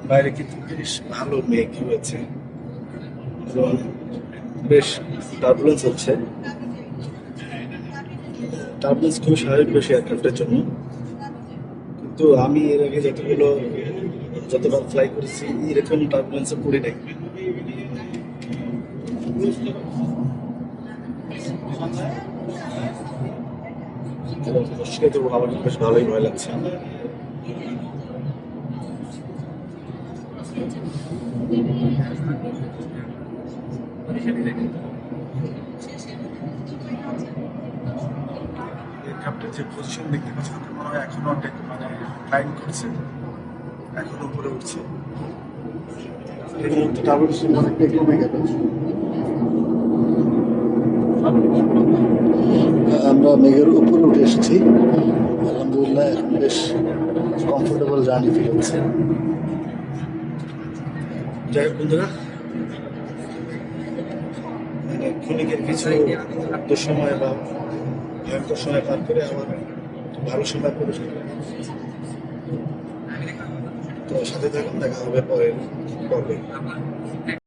বাইরে কিন্তু বেশ ভালো মেঘ হয়েছে এবং বেশ টার্বুলেন্স হচ্ছে। টার্বুলেন্স খুবই স্বাভাবিক বেশি এয়ারক্রাফটের জন্য, কিন্তু আমি এর আগে যতবার ফ্লাই করেছি এরকম টার্বুলেন্সে পড়ি নাই। মুশকিল তো আমার বেশ ভালোই ভয় লাগছে। এয়ারক্রাফটের যে পজিশন দেখতে পাচ্ছি তাতে মনে হয় এখনো ক্লাইম্ব করছে, এখনো উপরে উঠছে। এই মুহূর্তে টার্বুলেন্স অনেকটাই কমে গেল। আমরা মেঘের উপরে উঠে এসেছি, আলহামদুলিল্লাহ এখন বেশ কমফোর্টেবল জার্নি ফিল হচ্ছে। যাই হোক বন্ধুরা, ক্ষণিকের কিছু দুঃসময় বা ভয়ঙ্কর সময় পার করে আমার ভালো সময় প্রবেশ করবে। তো সাথে থাকুন, দেখা হবে পরের পর্বে।